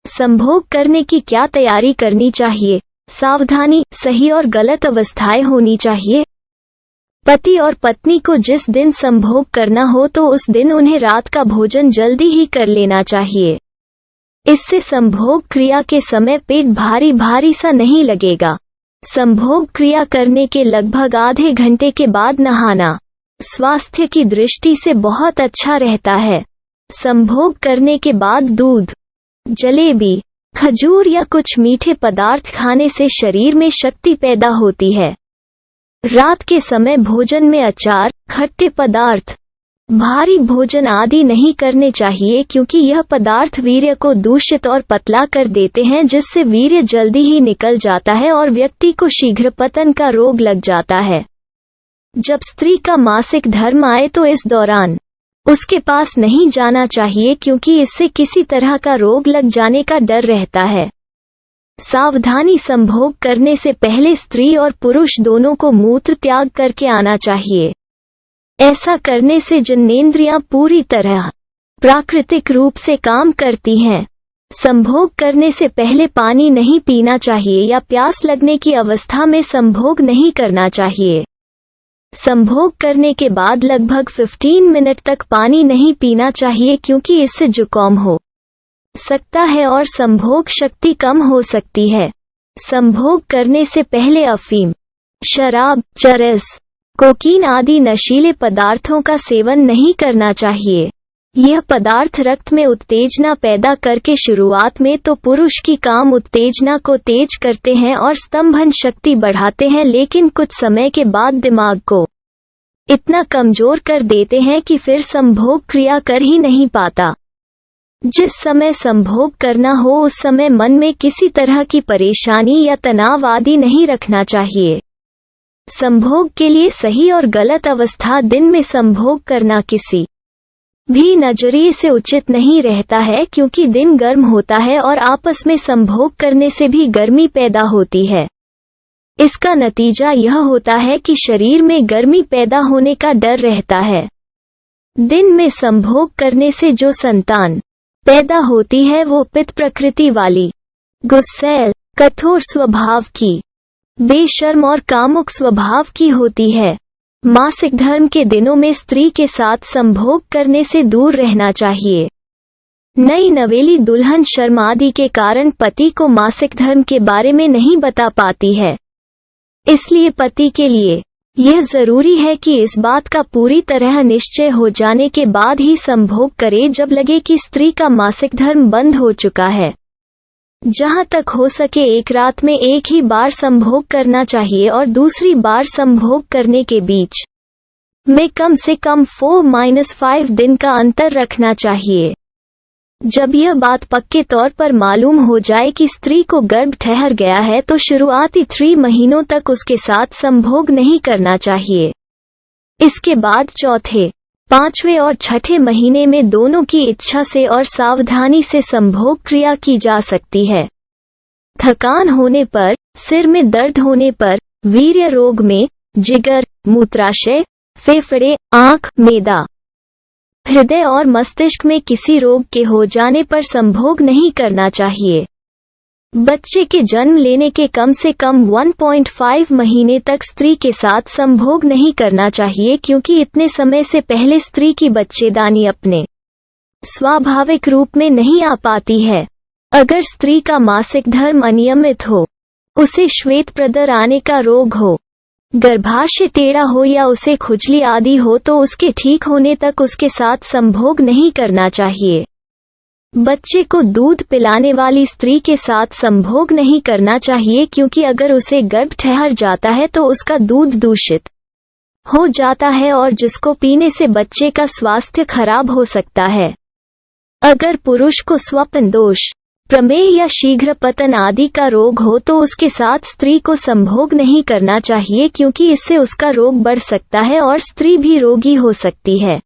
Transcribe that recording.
संभोग करने की क्या तैयारी करनी चाहिए? सावधानी, सही और गलत अवस्थाएं होनी चाहिए। पति और पत्नी को जिस दिन संभोग करना हो तो उस दिन उन्हें रात का भोजन जल्दी ही कर लेना चाहिए। इससे संभोग क्रिया के समय पेट भारी भारी सा नहीं लगेगा। संभोग क्रिया करने के लगभग आधे घंटे के बाद नहाना स्वास्थ्य की दृष्टि से बहुत अच्छा रहता है। संभोग करने के बाद दूध, जलेबी, खजूर या कुछ मीठे पदार्थ खाने से शरीर में शक्ति पैदा होती है। रात के समय भोजन में अचार, खट्टे पदार्थ, भारी भोजन आदि नहीं करने चाहिए क्योंकि यह पदार्थ वीर्य को दूषित और पतला कर देते हैं, जिससे वीर्य जल्दी ही निकल जाता है और व्यक्ति को शीघ्र पतन का रोग लग जाता है। जब स्त्री का मासिक धर्म आए तो इस दौरान उसके पास नहीं जाना चाहिए क्योंकि इससे किसी तरह का रोग लग जाने का डर रहता है। सावधानी, संभोग करने से पहले स्त्री और पुरुष दोनों को मूत्र त्याग करके आना चाहिए। ऐसा करने से जननेंद्रियां पूरी तरह प्राकृतिक रूप से काम करती हैं। संभोग करने से पहले पानी नहीं पीना चाहिए या प्यास लगने की अवस्था में संभोग नहीं करना चाहिए। संभोग करने के बाद लगभग 15 मिनट तक पानी नहीं पीना चाहिए क्योंकि इससे जुकाम हो सकता है और संभोग शक्ति कम हो सकती है। संभोग करने से पहले अफीम, शराब, चरस, कोकीन आदि नशीले पदार्थों का सेवन नहीं करना चाहिए। यह पदार्थ रक्त में उत्तेजना पैदा करके शुरुआत में तो पुरुष की काम उत्तेजना को तेज करते हैं और स्तंभन शक्ति बढ़ाते हैं, लेकिन कुछ समय के बाद दिमाग को इतना कमजोर कर देते हैं कि फिर संभोग क्रिया कर ही नहीं पाता। जिस समय संभोग करना हो उस समय मन में किसी तरह की परेशानी या तनाव आदि नहीं रखना चाहिए। संभोग के लिए सही और गलत अवस्था, दिन में संभोग करना किसी भी नजरिए से उचित नहीं रहता है क्योंकि दिन गर्म होता है और आपस में संभोग करने से भी गर्मी पैदा होती है। इसका नतीजा यह होता है कि शरीर में गर्मी पैदा होने का डर रहता है। दिन में संभोग करने से जो संतान पैदा होती है वो पित्त प्रकृति वाली, गुस्सैल, कठोर स्वभाव की, बेशर्म और कामुक स्वभाव की होती है। मासिक धर्म के दिनों में स्त्री के साथ संभोग करने से दूर रहना चाहिए। नई नवेली दुल्हन शर्म आदि के कारण पति को मासिक धर्म के बारे में नहीं बता पाती है। इसलिए पति के लिए यह जरूरी है कि इस बात का पूरी तरह निश्चय हो जाने के बाद ही संभोग करे जब लगे कि स्त्री का मासिक धर्म बंद हो चुका है। जहां तक हो सके एक रात में एक ही बार संभोग करना चाहिए और दूसरी बार संभोग करने के बीच में कम से कम 4-5 दिन का अंतर रखना चाहिए। जब यह बात पक्के तौर पर मालूम हो जाए कि स्त्री को गर्भ ठहर गया है तो शुरुआती 3 महीनों तक उसके साथ संभोग नहीं करना चाहिए। इसके बाद चौथे, 5वें और 6ठे महीने में दोनों की इच्छा से और सावधानी से संभोग क्रिया की जा सकती है। थकान होने पर, सिर में दर्द होने पर, वीर्य रोग में, जिगर, मूत्राशय, फेफड़े, आंख, मैदा, हृदय और मस्तिष्क में किसी रोग के हो जाने पर संभोग नहीं करना चाहिए। बच्चे के जन्म लेने के कम से कम 1.5 महीने तक स्त्री के साथ संभोग नहीं करना चाहिए क्योंकि इतने समय से पहले स्त्री की बच्चेदानी अपने स्वाभाविक रूप में नहीं आ पाती है। अगर स्त्री का मासिक धर्म अनियमित हो, उसे श्वेत प्रदर आने का रोग हो, गर्भाशय टेढ़ा हो या उसे खुजली आदि हो तो उसके ठीक होने तक उसके साथ संभोग नहीं करना चाहिए। बच्चे को दूध पिलाने वाली स्त्री के साथ संभोग नहीं करना चाहिए क्योंकि अगर उसे गर्भ ठहर जाता है तो उसका दूध दूषित हो जाता है और जिसको पीने से बच्चे का स्वास्थ्य खराब हो सकता है। अगर पुरुष को स्वप्न दोष, प्रमेह या शीघ्र पतन आदि का रोग हो तो उसके साथ स्त्री को संभोग नहीं करना चाहिए क्योंकि इससे उसका रोग बढ़ सकता है और स्त्री भी रोगी हो सकती है।